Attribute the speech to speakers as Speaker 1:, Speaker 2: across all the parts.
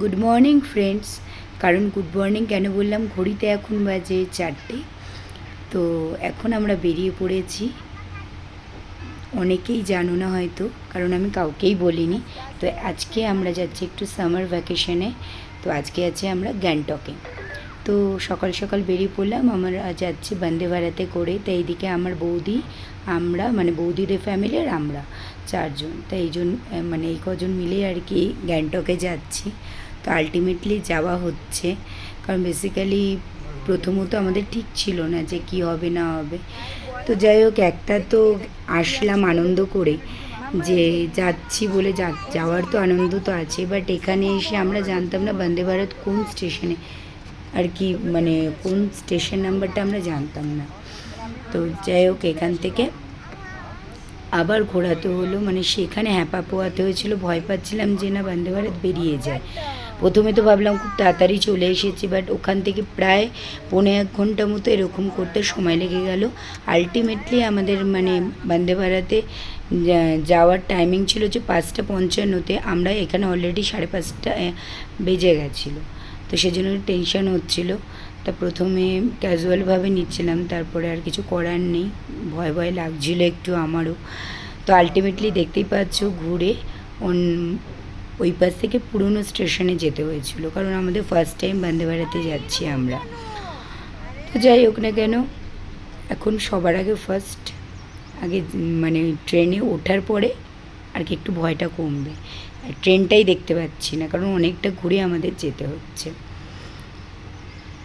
Speaker 1: Good morning friends. কারণ good morning কেন বললাম, ঘড়িতে এখন বাজে 4টে। তো এখন আমরা বেরিয়ে পড়েছি। অনেকেই জানো না হয়তো, কারণ আমি কাউকেই বলিনি। তো আজকে আমরা যাচ্ছি একটু সামার ভ্যাকেশনে। তো আজকে আছে আমরা গ্যাংটকে। তো সকাল সকাল বেরিয়ে পড়লাম। আমরা যাচ্ছি বন্দে ভারতে করে। তো এইদিকে আমার বৌদি, আমরা মানে বৌদিদের ফ্যামিলি আর আমরা 4জন। তো মানে এই কজন মিলে আর কি গ্যাংটকে যাচ্ছি। তো আলটিমেটলি যাওয়া হচ্ছে, কারণ বেসিক্যালি প্রথমত আমাদের ঠিক ছিল না যে কি হবে না হবে। তো যাই হোক, একটা তো আসলাম আনন্দ করে যে যাচ্ছি বলে, যাওয়ার তো আনন্দ তো আছে, বাট এখানে এসে আমরা জানতাম না বন্দে ভারত কোন স্টেশনে আর কি, মানে কোন স্টেশন নাম্বারটা আমরা জানতাম না। তো যাই হোক, এখান থেকে আবার ঘোরাতে হলো, মানে সেখানে হ্যাপা পোয়াতে হয়েছিল। ভয় পাচ্ছিলাম যে না বন্দে ভারত বেরিয়ে যায়। প্রথমে তো ভাবলাম খুব তাড়াতাড়ি চলে এসেছি, বাট ওখান থেকে প্রায় 1.25 ঘন্টা মতো এরকম করতে সময় লেগে গেল। আলটিমেটলি আমাদের মানে বন্দে ভারতে যাওয়ার টাইমিং ছিল যে 5:55-তে। আমরা এখানে অলরেডি 5:30 বেজে গেছিলো। তো সেজন্য টেনশন হচ্ছিলো। তা প্রথমে ক্যাজুয়ালভাবে নিচ্ছিলাম, তারপরে আর কিছু করার নেই, ভয় ভয় লাগছিল একটু আমারও। তো আলটিমেটলি দেখতেই পাচ্ছ, ঘুরে ওই পাশ থেকে পুরনো স্টেশনে যেতে হয়েছিল, কারণ আমাদের ফার্স্ট টাইম বন্দে ভারতে যাচ্ছি আমরা। তো যাই হোক না কেন, এখন সবার আগে আগে মানে ট্রেনে ওঠার পরে আর কি একটু ভয়টা কমবে। ট্রেনটাই দেখতে পাচ্ছি না, কারণ অনেকটা ঘুরে আমাদের যেতে হচ্ছে।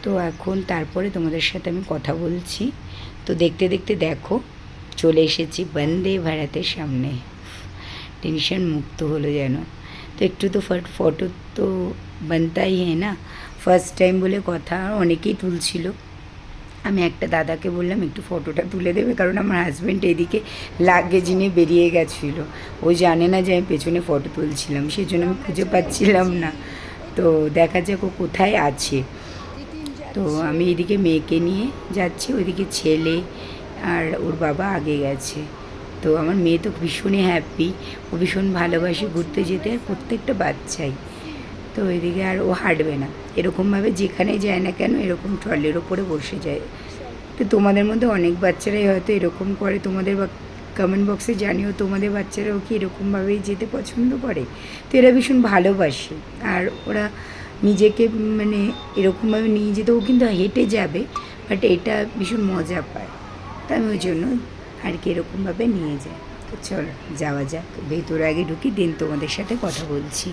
Speaker 1: তো এখন তারপরে তোমাদের সাথে আমি কথা বলছি। তো দেখতে দেখতে দেখো চলে এসেছি বন্দে ভারতের সামনে। টেনশন মুক্ত হলো যেন। তো একটু তো ফটো তো বানতাই হ্যাঁ না, ফার্স্ট টাইম বলে কথা। অনেকেই তুলছিল। আমি একটা দাদাকে বললাম একটু ফটোটা তুলে দেবে, কারণ আমার হাজব্যান্ড এদিকে লাগেজ নিয়ে বেরিয়ে গেছিলো। ও জানে না যে আমি পেছনে ফটো তুলছিলাম, সেই জন্য আমি খুঁজে পাচ্ছিলাম না। তো দেখা যাক ও কোথায় আছে। তো আমি এদিকে মেয়েকে নিয়ে যাচ্ছি, ওইদিকে ছেলে আর ওর বাবা আগে গেছে। তো আমার মেয়ে তো ভীষণই হ্যাপি, ও ভীষণ ভালোবাসে ঘুরতে যেতে, আর প্রত্যেকটা বাচ্চাই। তো ওইদিকে আর ও হাঁটবে না, এরকমভাবে যেখানে যায় না কেন এরকম ট্রলির ওপরে বসে যায়। তো তোমাদের মধ্যে অনেক বাচ্চারাই হয়তো এরকম করে, তোমাদের কমেন্ট বক্সে জানিও তোমাদের বাচ্চারাও কি এরকমভাবেই যেতে পছন্দ করে। তো এরা ভীষণ ভালোবাসে, আর ওরা নিজেকে মানে এরকমভাবে নিয়ে যেতেও কিন্তু হেঁটে যাবে, বাট এটা ভীষণ মজা পায়। তা আমি ওই জন্য আর কি এরকমভাবে নিয়ে যাই। তো চলো যাওয়া যাক, ভেতরে আগে ঢুকি, দিন তোমাদের সাথে কথা বলছি।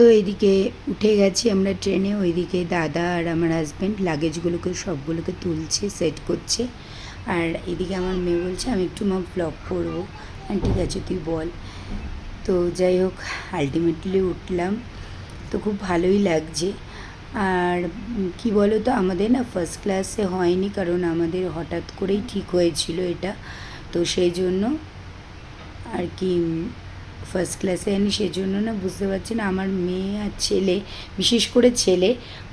Speaker 1: তো এইদিকে উঠে গেছি আমরা ট্রেনে। ওইদিকে দাদা আর আমার হাজব্যান্ড লাগেজগুলোকে সবগুলোকে তুলছে, সেট করছে। আর এদিকে আমার মেয়ে বলছে আমি একটু ব্লগ করবো। ঠিক আছে তুই বল। তো যাই হোক, আলটিমেটলি উঠলাম। তো খুব ভালোই লাগছে। আর কি বলো তো, আমাদের না ফার্স্ট ক্লাসে হয়নি, কারণ আমাদের হঠাৎ করেই ঠিক হয়েছিল এটা। তো সেই জন্য আর কি ফার্স্ট ক্লাসে আনি, সেজন্য না বুঝতে পারছি না। আমার মেয়ে আর ছেলে, বিশেষ করে ছেলে,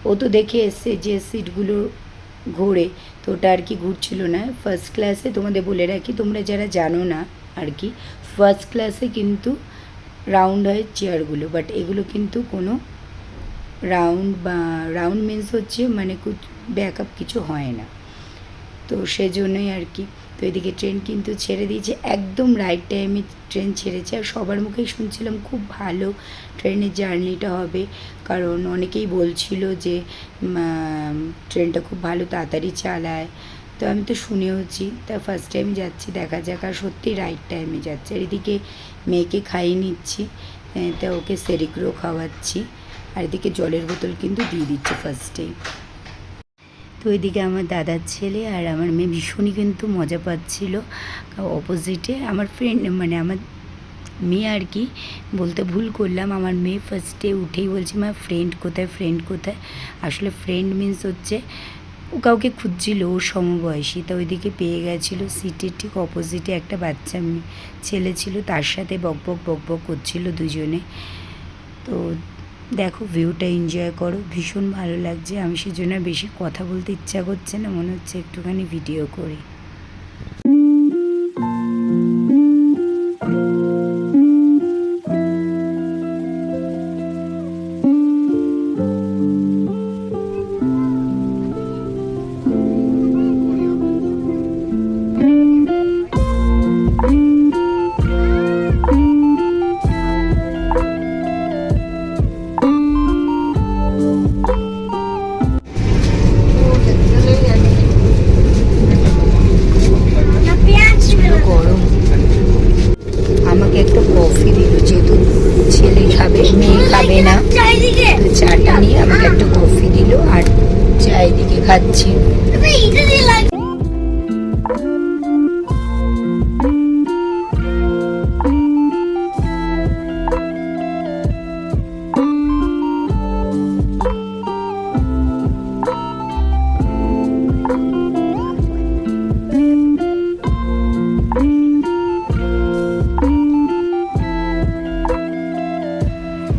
Speaker 1: ও তো দেখে এসছে যে সিটগুলো ঘোরে, তো ওটা আর কি ঘুরছিল না ফার্স্ট ক্লাসে। তোমাদের বলে রাখি, তোমরা যারা জানো না আর কি, ফার্স্ট ক্লাসে কিন্তু রাউন্ড হয় চেয়ারগুলো, বাট এগুলো কিন্তু কোনো রাউন্ড মিন্স হচ্ছে মানে ব্যাকআপ কিছু হয় না। তো সেজন্যই আর কি। তো এদিকে ট্রেন কিন্তু ছেড়ে দিয়েছে, একদম রাইট টাইমে ট্রেন ছেড়েছে। আর সবার মুখেই শুনছিলাম খুব ভালো ট্রেনের জার্নিটা হবে, কারণ অনেকেই বলছিল যে ট্রেনটা খুব ভালো, তাড়াতাড়ি চালায়। তো আমি তো শুনেওছি, তা ফার্স্ট টাইম যাচ্ছি, দেখা যাক। আর সত্যি রাইট টাইমে যাচ্ছে। আর এদিকে মেয়েকে খাইয়ে নিচ্ছি, তা ওকে সেরিগ্রো খাওয়াচ্ছি। আর এদিকে জলের বোতল কিন্তু দিয়ে দিচ্ছে ফার্স্টেই। তো ওইদিকে আমার দাদার ছেলে আর আমার মেয়ে ভীষণই কিন্তু মজা পাচ্ছিল। অপোজিটে আমার ফ্রেন্ড, মানে আমার মেয়ে আর কি, বলতে ভুল করলাম। আমার মেয়ে ফার্স্টে উঠেই বলছে মা ফ্রেন্ড কোথায়, ফ্রেন্ড কোথায়। আসলে ফ্রেন্ড মিন্স হচ্ছে ও কাউকে খুঁজছিল ওর সমবয়সী, তো ওইদিকে পেয়ে গেছিলো। সিটের ঠিক অপোজিটে একটা বাচ্চা ছেলে ছিল, তার সাথে বকবক বকবক করছিল দুজনে। তো দেখো ভিউটা এনজয় করো, ভীষণ ভালো লাগছে। আমি সেজন্য বেশি কথা বলতে ইচ্ছা করছে না, মনে হচ্ছে একটুখানি ভিডিও করি। গরম, আমাকে একটা কফি দিল, যেহেতু ছেলে খাবে মেয়ে খাবে না, তো চাটা নিয়ে আমাকে একটা কফি দিল আর চা এদিকে খাচ্ছি।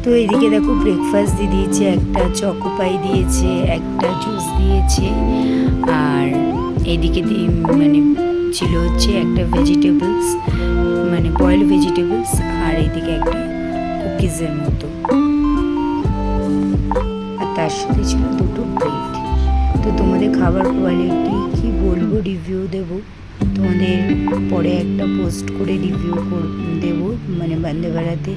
Speaker 1: তো এদিকে দেখো ব্রেকফাস্ট দিয়ে দিয়েছে, একটা চকোপাই দিয়েছে, একটা জুস দিয়েছে, আর এদিকে মানে ছিল হচ্ছে একটা ভেজিটেবলস, মানে বয়েলড ভেজিটেবলস, আর এদিকে একটা কুকিজের মতো, আর তার সাথে ছিল দুটো প্লেট। তো তোমাদের খাবার কোয়ালিটি কি বলবো, রিভিউ দেবো তোমাদের পরে, একটা পোস্ট করে রিভিউ দেবো, মানে বন্দে ভারতে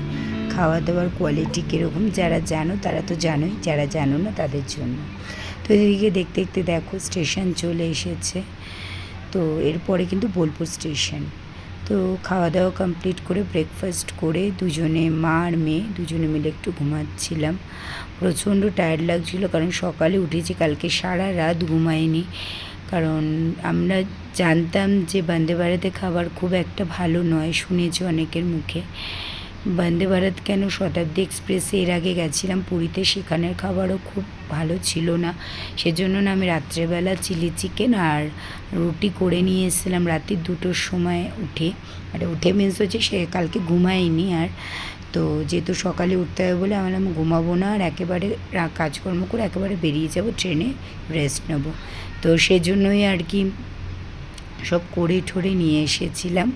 Speaker 1: খাওয়া দাওয়ার কোয়ালিটি কীরকম। যারা জানো তারা তো জানোই, যারা জানো না তাদের জন্য। তো এদিকে দেখতে দেখতে দেখো স্টেশন চলে এসেছে। তো এরপরে কিন্তু বোলপুর স্টেশন। তো খাওয়া দাওয়া কমপ্লিট করে ব্রেকফাস্ট করে দুজনে, মা আর মেয়ে দুজনে মিলে একটু ঘুমাচ্ছিলাম। প্রচণ্ড টায়ার্ড লাগছিলো, কারণ সকালে উঠেছি, কালকে সারা রাত ঘুমাইনি। কারণ আমরা জানতাম যে বন্দে ভারতে খাবার খুব একটা ভালো নয়, শুনেছি অনেকের মুখে। বন্দে ভারত কেন, শতাব্দী এক্সপ্রেসে এর আগে গেছিলাম পুরীতে, সেখানের খাবারও খুব ভালো ছিল না। সেজন্য না আমি রাত্রেবেলা চিলি চিকেন আর রুটি করে নিয়ে এসেছিলাম রাত্রি 2টোর সময় উঠে। মানে উঠে মিন্স হচ্ছে সে কালকে ঘুমাইনি আর। তো যেহেতু সকালে উঠতে হবে বলে আমি ঘুমাবো না, আর একেবারে কাজকর্ম করে একেবারে বেরিয়ে যাব, ট্রেনে রেস্ট নেব। তো সেজন্যই আর কি সব করে ঠরে নিয়ে এসেছিলাম।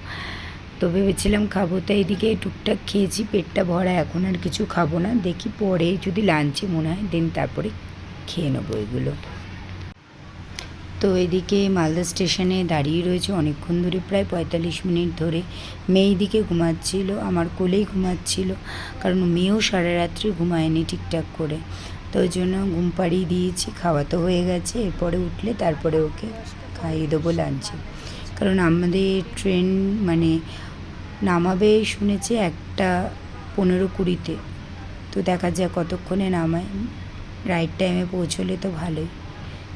Speaker 1: তো ভেবেছিলাম খাবো, তাই এদিকে টুকটাক খেয়েছি, পেটটা ভরা, এখন আর কিছু খাবো না, দেখি পরে যদি লাঞ্চে মনে হয় দেন তারপরে খেয়ে নেবো এগুলো। তো এদিকে মালদা স্টেশনে দাঁড়িয়ে রয়েছে অনেকক্ষণ ধরে, প্রায় 45 মিনিট ধরে। মেয়ে দিকে ঘুমাচ্ছিল, আমার কোলেই ঘুমাচ্ছিল, কারণ মেয়েও সারা রাত্রি ঘুমায়নি ঠিকঠাক করে। তো ওই জন্য ঘুম পাড়িয়ে দিয়েছি, খাওয়া তো হয়ে গেছে, এরপরে উঠলে তারপরে ওকে খাইয়ে দেবো লাঞ্চে। কারণ আমাদের ট্রেন মানে নামাবে শুনেছি 1:15-20-তে। তো দেখা যাক কতক্ষণে নামায়, রাইট টাইমে পৌঁছলে তো ভালোই।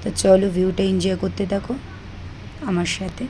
Speaker 1: তো চলো ভিউটা এনজয় করতে থাকো আমার সাথে।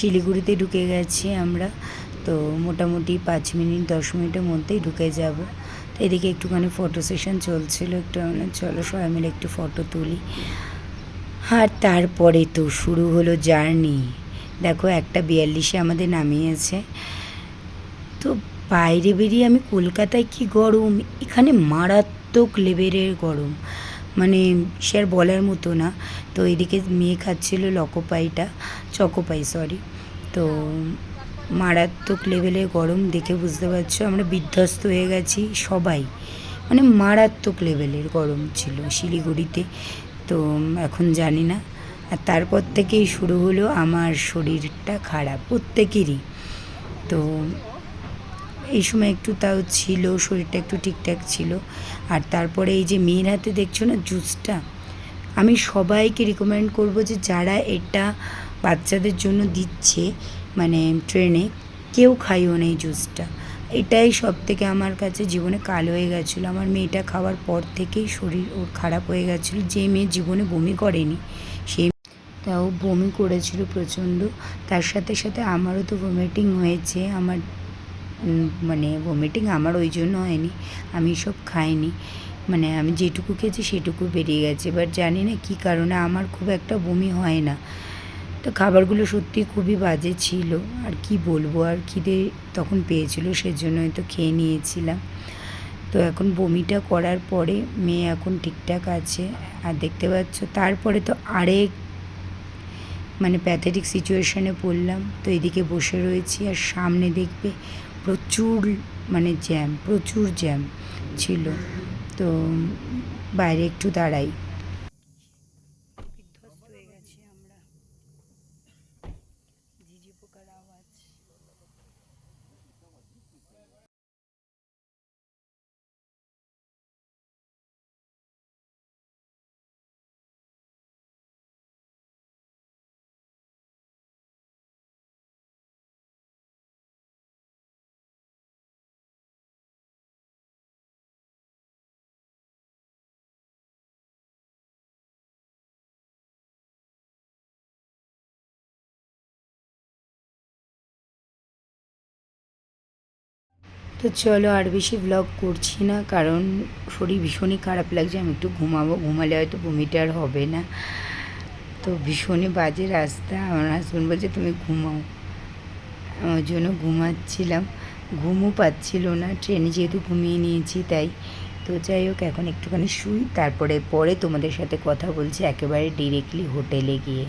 Speaker 1: শিলিগুড়িতে ঢুকে গেছি আমরা। তো মোটামুটি 5 মিনিট 10 মিনিটের মধ্যেই ঢুকে যাব। তো এদিকে একটুখানি ফটো সেশন চলছিল, একটু চলো সবাই মিলে একটু ফটো তুলি। আর তারপরে তো শুরু হলো জার্নি। দেখো 1:42 আমাদের নামিয়েছে। তো বাইরে বেরিয়ে আমি কলকাতায় কি গরম, এখানে মারাত্মক লেভেলের গরম, মানে সে আর বলার মতো না। তো এদিকে মেয়ে খাচ্ছিল চকোপাই সরি। তো মারাত্মক লেভেলের গরম, দেখে বুঝতে পারছো আমরা বিধ্বস্ত হয়ে গেছি সবাই, মানে মারাত্মক লেভেলের গরম ছিল শিলিগুড়িতে। তো এখন জানি না, আর তারপর থেকেই শুরু হলো আমার শরীরটা খারাপ প্রত্যেকেরই। তো এই সময় একটু তাও ছিল, শরীরটা একটু ঠিকঠাক ছিল। আর তারপরে এই যে মেয়ের হাতে দেখছো না জুসটা, আমি সবাইকে রিকমেন্ড করব যে যারা এটা বাচ্চাদের জন্য দিচ্ছে মানে ট্রেনে, কেউ খাইও না এই জুসটা। এটাই সব থেকে আমার কাছে জীবনে কাল হয়ে গেছিলো। আমার মেয়েটা খাওয়ার পর থেকেই শরীর ওর খারাপ হয়ে গেছিলো। যে মেয়ে জীবনে বমি করেনি সেই তাও বমি করেছিল প্রচণ্ড। তার সাথে সাথে আমারও তো ভমিটিং হয়েছে। আমার মানে ভমিটিং আমার ওই জন্য হয়নি, আমি সব খাইনি, মানে আমি যেটুকু খেয়েছি সেটুকু বেরিয়ে গেছে। এবার জানি না কী কারণে আমার খুব একটা বমি হয় না। তো খাবারগুলো সত্যি খুবই বাজে ছিল, আর কি বলবো, আর খিদে তখন পেয়েছিল সেজন্য হয়তো খেয়ে নিয়েছিলাম। তো এখন বমিটা করার পরে মেয়ে এখন ঠিকঠাক আছে। আর দেখতে পাচ্ছ তারপরে তো আরেক মানে প্যাথেটিক সিচুয়েশানে পড়লাম। তো এদিকে বসে রয়েছি আর সামনে দেখবে প্রচুর মানে প্রচুর জ্যাম ছিল। তো বাইরে একটু দাঁড়াই, বিধ্বস্ত হয়ে গেছি আমরা। ঝিঝি পোকার আওয়াজ। তো চলো আর বেশি ব্লগ করছি না, কারণ শরীর ভীষণই খারাপ লাগছে। আমি একটু ঘুমাবো, ঘুমালে হয়তো বমিটা আর হবে না। তো ভীষণই বাজে রাস্তা। আমার হাজব্যান্ড বলছে তুমি ঘুমাও, আমার জন্য ঘুমাচ্ছিলাম, ঘুমও পাচ্ছিল না, ট্রেনে যেহেতু ঘুমিয়ে নিয়েছি তাই। তো যাই হোক এখন একটুখানি শুই, তারপরে তোমাদের সাথে কথা বলছি একেবারে ডিরেক্টলি হোটেলে গিয়ে।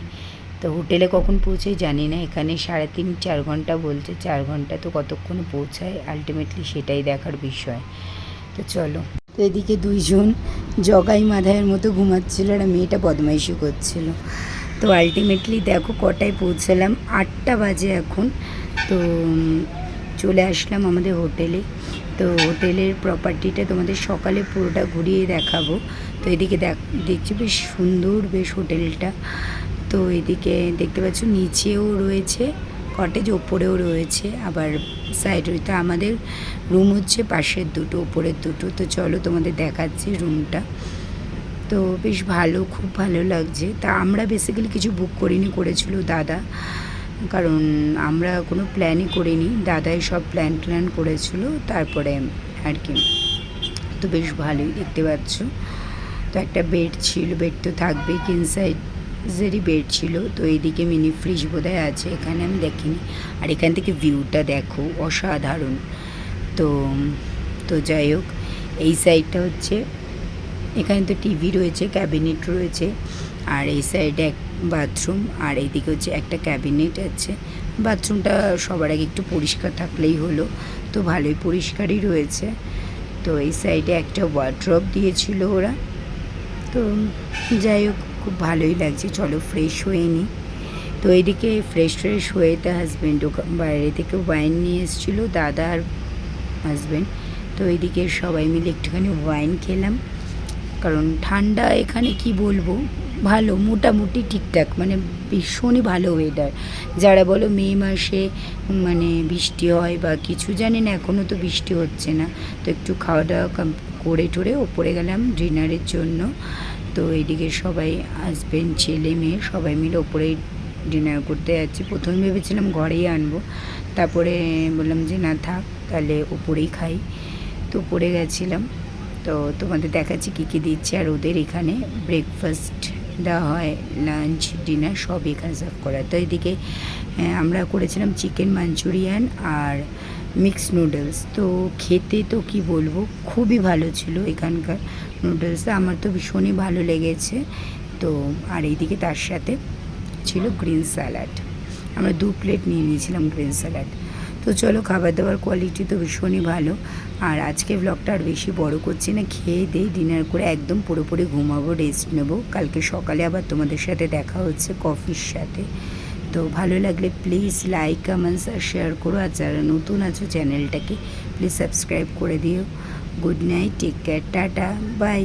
Speaker 1: তো হোটেলে কখন পৌঁছাই জানি না, এখানে 3.5-4 ঘন্টা বলছে, 4 ঘন্টা তো কতক্ষণে পৌঁছায় আলটিমেটলি সেটাই দেখার বিষয়। তো চলো। তো এদিকে দুইজন জগাই মাথায়ের মতো ঘুমাচ্ছিল আর মেয়েটা বদমাইশি করছিল। তো আলটিমেটলি দেখো কটায় পৌঁছালাম, 8টা বাজে এখন। তো চলে আসলাম আমাদের হোটেলে। তো হোটেলের প্রপার্টিটা তোমাদের সকালে পুরোটা ঘুরিয়ে দেখাবো। তো এদিকে দেখছি বেশ সুন্দর বেশ হোটেলটা। তো এদিকে দেখতে পাচ্ছ নিচেও রয়েছে কটেজ, ওপরেও রয়েছে, আবার সাইড রয়েছে। আমাদের রুম হচ্ছে পাশের দুটো, ওপরের দুটো। তো চলো তোমাদের দেখাচ্ছি রুমটা। তো বেশ ভালো, খুব ভালো লাগছে। তা আমরা বেসিক্যালি কিছু বুক করিনি, করেছিল দাদা, কারণ আমরা কোনো প্ল্যানই করিনি, দাদাই সব প্ল্যান করেছিল তারপরে আর কি। তো বেশ ভালোই দেখতে পাচ্ছ। তো একটা বেড ছিল, বেড তো থাকবেই, কিং সাইজেরই বেড ছিল। তো এইদিকে মিনি ফ্রিজ বোধহয় আছে, এখানে আমি দেখিনি। আর এখান থেকে ভিউটা দেখো অসাধারণ। তো তো যাই হোক, এই সাইডটা হচ্ছে, এখানে তো টিভি রয়েছে, ক্যাবিনেট রয়েছে, আর এই সাইডে এক বাথরুম, আর এইদিকে হচ্ছে একটা ক্যাবিনেট আছে। বাথরুমটা সবার আগে একটু পরিষ্কার থাকলেই হলো, তো ভালোই পরিষ্কারই রয়েছে। তো এই সাইডে একটা ওয়ার্ড্রপ দিয়েছিল ওরা। তো যাই হোক খুব ভালোই লাগছে। চলো ফ্রেশ হয়ে নিই। তো এইদিকে ফ্রেশ হয়ে তো হাজব্যান্ড বাইরে থেকে ওয়াইন নিয়ে এসেছিলো, দাদা আর হাজব্যান্ড। তো এইদিকে সবাই মিলে একটুখানি ওয়াইন খেলাম, কারণ ঠান্ডা এখানে কি বলবো, ভালো মোটামুটি ঠিকঠাক, মানে ভীষণই ভালো ওয়েদার। যারা বলো মে মাসে মানে বৃষ্টি হয় বা কিছু, জানি না, এখনও তো বৃষ্টি হচ্ছে না। তো একটু খাওয়া দাওয়া করে টোরে ওপরে গেলাম ডিনারের জন্য। তো এইদিকে সবাই হাজব্যান্ড ছেলে মেয়ে সবাই মিলে ওপরে ডিনার করতে যাচ্ছি। প্রথমে ভেবেছিলাম ঘরেই আনবো, তারপরে বললাম যে না থাক, তাহলে উপরেই খাই। তো উপরে গেছিলাম, তো তোমাদের দেখাচ্ছি কী কী দিচ্ছে। আর ওদের এখানে ব্রেকফাস্ট দেওয়া হয়, লাঞ্চ ডিনার সব এখানে সার্ভ করা। তো এদিকে আমরা করেছিলাম চিকেন মাঞ্চুরিয়ান আর মিক্স নুডলস। তো খেতে তো কি বলবো, খুবই ভালো ছিল এখানকার নুডলসটা, আমার তো ভীষণই ভালো লেগেছে। তো আর এইদিকে তার সাথে ছিল গ্রিন স্যালাড, আমরা 2 প্লেট নিয়ে নিয়েছিলাম গ্রিন স্যালাড। তো চলো, খাবার দাবার কোয়ালিটি তো ভীষণই ভালো। আর আজকে ব্লগটা আর বেশি বড় করছি না, খেয়ে দিয়ে ডিনার করে একদম পুরোপুরি ঘুমাবো, রেস্ট নেবো। কালকে সকালে আবার তোমাদের সাথে দেখা হচ্ছে কফির সাথে। তো ভালো লাগলে প্লিজ লাইক কমেন্টস আর শেয়ার করো। আর যারা নতুন আছো চ্যানেলটাকে প্লিজ সাবস্ক্রাইব করে দিও। Good night, take care, tata, by.